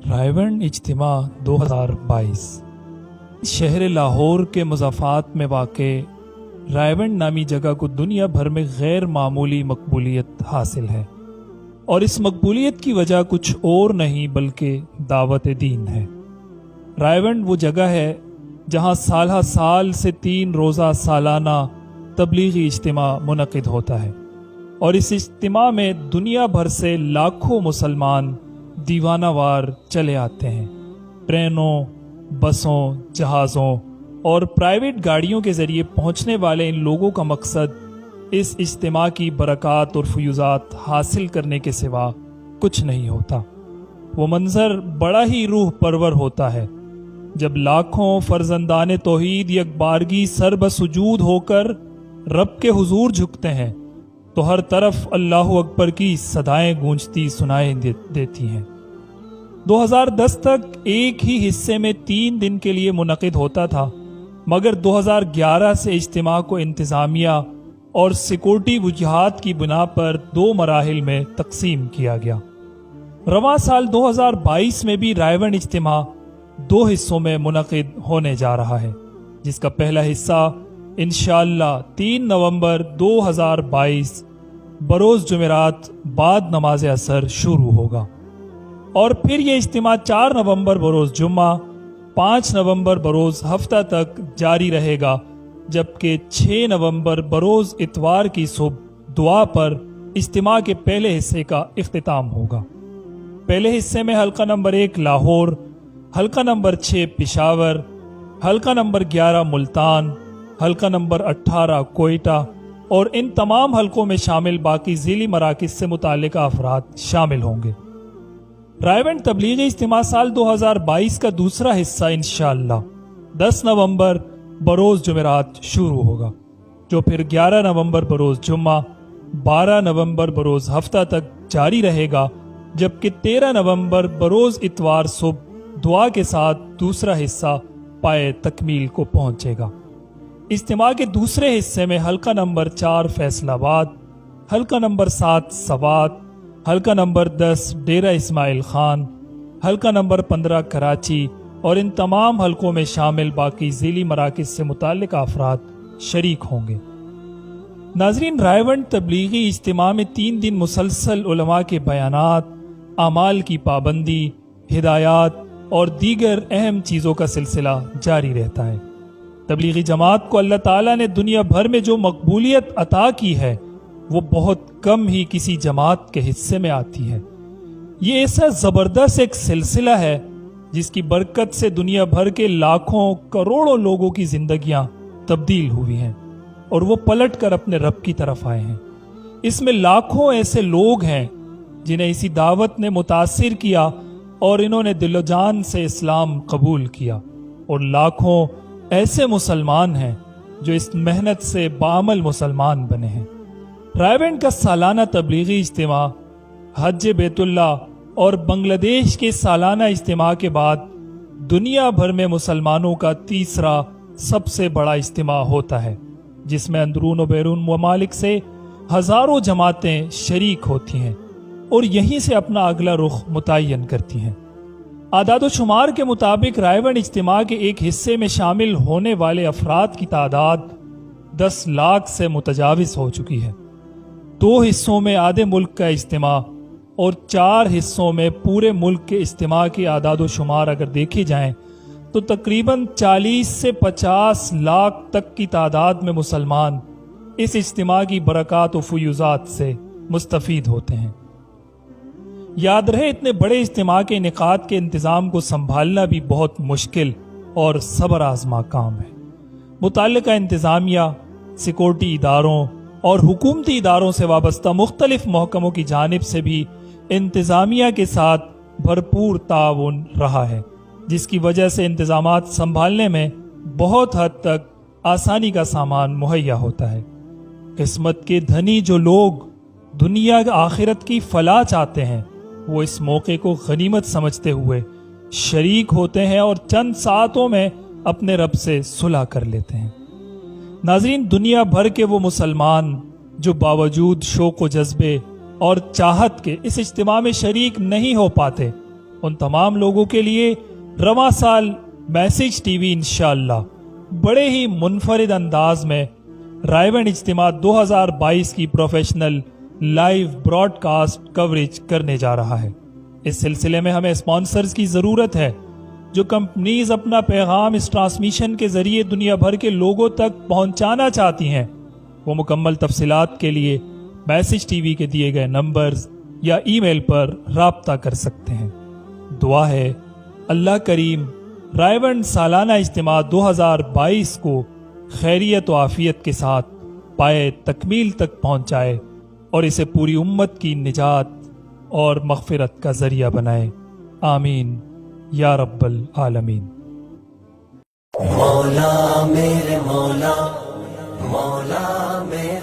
रायवन इज्तिमा 2022 शहर लाहौर के मुज़ाफ़ात में वाक़े रायवन नामी जगह को दुनिया भर में गैर मामूली मकबूलियत हासिल है और इस मकबूलियत की वजह कुछ और नहीं बल्कि दावत दीन है। रायवन वो जगह है जहाँ साल साल से 3 रोज़ा सालाना तबलीगी इज्तिमा मुनक़िद होता है और इस इज्तिमा में दुनिया भर से लाखों मुसलमान दीवानावार चले आते हैं। ट्रेनों, बसों, जहाज़ों और प्राइवेट गाड़ियों के ज़रिए पहुँचने वाले इन लोगों का मकसद इस इज्तिमा की बरक़ात और फ़यूज़ात हासिल करने के सिवा कुछ नहीं होता। वो मंज़र बड़ा ही रूह परवर होता है जब लाखों फ़र्ज़ंदान तौहीद यकबारगी सर बसुजूद होकर रब के हुजूर झुकते हैं तो हर तरफ अल्लाहु अकबर की सदाएं गूंजती सुनाई देती हैं। 2010 तक एक ही हिस्से में 3 दिन के लिए मुनक़िद होता था, मगर 2011 से इज्तिमा को इंतज़ामिया और सिक्योरिटी वजूहात की बिना पर 2 मराहिल में तकसीम किया गया। रवां साल 2022 में भी रायवन इज्तिमा 2 हिस्सों में मुनक़िद होने जा रहा है, जिसका पहला हिस्सा इंशाअल्लाह 3 नवंबर 2022 बरोज़ जुमेरात बाद नमाज असर शुरू होगा और फिर ये इज्तिमा 4 नवंबर बरोज़ जुम्मा, 5 नवंबर बरोज़ हफ्ता तक जारी रहेगा, जबकि 6 नवंबर बरोज़ इतवार की सुबह दुआ पर इज्तिमा के पहले हिस्से का इख्तिताम होगा। पहले हिस्से में हल्का नंबर 1 लाहौर, हल्का नंबर 6 पेशावर, हल्का नंबर 11 मुल्तान, हल्का नंबर 18 कोयटा और इन तमाम हलकों में शामिल बाकी ज़िली मराकिज़ से मुताल्लिक़ अफराद शामिल होंगे। रायवन तबलीगी इज्तिमा साल 2022 का दूसरा हिस्सा इंशाअल्लाह 10 नवंबर बरोज़ जुमेरात शुरू होगा, जो फिर 11 नवंबर बरोज़ जुम्मा, 12 नवंबर बरोज़ हफ्ता तक जारी रहेगा, जबकि 13 नवंबर बरोज़ इतवार सुबह दुआ के साथ दूसरा हिस्सा पाए तकमील को पहुंचेगा। इज्तिमा के दूसरे हिस्से में हल्का नंबर 4 फैसलाबाद, हल्का नंबर 7 सवात, हल्का नंबर 10 डेरा इस्माइल खान, हल्का नंबर 15 कराची और इन तमाम हलकों में शामिल बाकी ज़िली मराकिज़ से मुताल्लिक़ अफराद शरीक होंगे। नाज़रीन, रायवन तबलीगी इज्तिमा में 3 दिन मुसलसल उलमा के बयानात, आमाल की पाबंदी, हिदायत और दीगर अहम चीज़ों का सिलसिला जारी रहता है। तबलीगी जमात को अल्लाह ताला ने दुनिया भर में जो मकबूलियत अता की है वो बहुत कम ही किसी जमात के हिस्से में आती है। ये ऐसा ज़बरदस्त एक सिलसिला है जिसकी बरकत से दुनिया भर के लाखों करोड़ों लोगों की जिंदगियां तब्दील हुई हैं और वो पलट कर अपने रब की तरफ आए हैं। इसमें लाखों ऐसे लोग हैं जिन्हें इसी दावत ने मुतासिर किया और इन्होंने दिलो जान से इस्लाम कबूल किया और लाखों ऐसे मुसलमान हैं जो इस मेहनत से बामल मुसलमान बने हैं। रायवन का सालाना तबलीगी इज्तिमा हज बैतुल्ला और बांग्लादेश के सालाना इज्तिमा के बाद दुनिया भर में मुसलमानों का तीसरा सबसे बड़ा इज्तिमा होता है, जिसमें अंदरून और बैरून ममालिक से हजारों जमातें शरीक होती हैं और यहीं से अपना अगला रुख मुतय्यन करती हैं। आदाद शुमार के मुताबिक रायवन इज्तिमा के एक हिस्से में शामिल होने वाले अफराद की तादाद 10 लाख से मुतजाविज हो चुकी है। 2 हिस्सों में आधे मुल्क का इज्तिमा और 4 हिस्सों में पूरे मुल्क के इज्तिमा की आदाद शुमार अगर देखे जाएं तो तकरीबन 40 से 50 लाख तक की तादाद में मुसलमान इस इज्तिमा की बरक़ात व फ़यूज़ात से मुस्तफ़ीद होते हैं। याद रहे, इतने बड़े इज्तिमा के इनेकाद के इंतज़ाम को संभालना भी बहुत मुश्किल और सब्र आज़मा काम है। मुताल्लिक़ा इंतज़ामिया, सिक्योरिटी इदारों और हुकूमती इदारों से वाबस्ता मुख्तलिफ महकमों की जानिब से भी इंतज़ामिया के साथ भरपूर ताउन रहा है, जिसकी वजह से इंतज़ामात संभालने में बहुत हद तक आसानी का सामान मुहैया होता है। किस्मत के धनी जो लोग दुनिया आखिरत की फलाह चाहते हैं वो इस मौके को गनीमत समझते हुए शरीक होते हैं और चंद सातों में अपने रब से सुलह कर लेते हैं। नाज़रीन, दुनिया भर के वो मुसलमान जो बावजूद शौक़ व जज्बे और चाहत के इस इज्तिमा में शरीक नहीं हो पाते, उन तमाम लोगों के लिए रवां साल मैसेज टीवी इंशाअल्लाह बड़े ही मुनफरिद अंदाज में रायवन इज्तिमा 2022 की प्रोफेशनल लाइव ब्रॉडकास्ट कवरेज करने जा रहा है। इस सिलसिले में हमें स्पॉन्सर्स की ज़रूरत है। जो कंपनीज अपना पैगाम इस ट्रांसमिशन के ज़रिए दुनिया भर के लोगों तक पहुंचाना चाहती हैं, वो मुकम्मल तफसीलात के लिए मैसेज टीवी के दिए गए नंबर्स या ईमेल पर राब्ता कर सकते हैं। दुआ है अल्लाह करीम रायवन सालाना इज्तिमा 2022 को खैरियत व आफियत के साथ पाए तकमील तक पहुंचाए और इसे पूरी उम्मत की निजात और मग़फ़िरत का ज़रिया बनाए। आमीन या रब्बल आलमीन। मौला मेरे मौला, मौला मेरे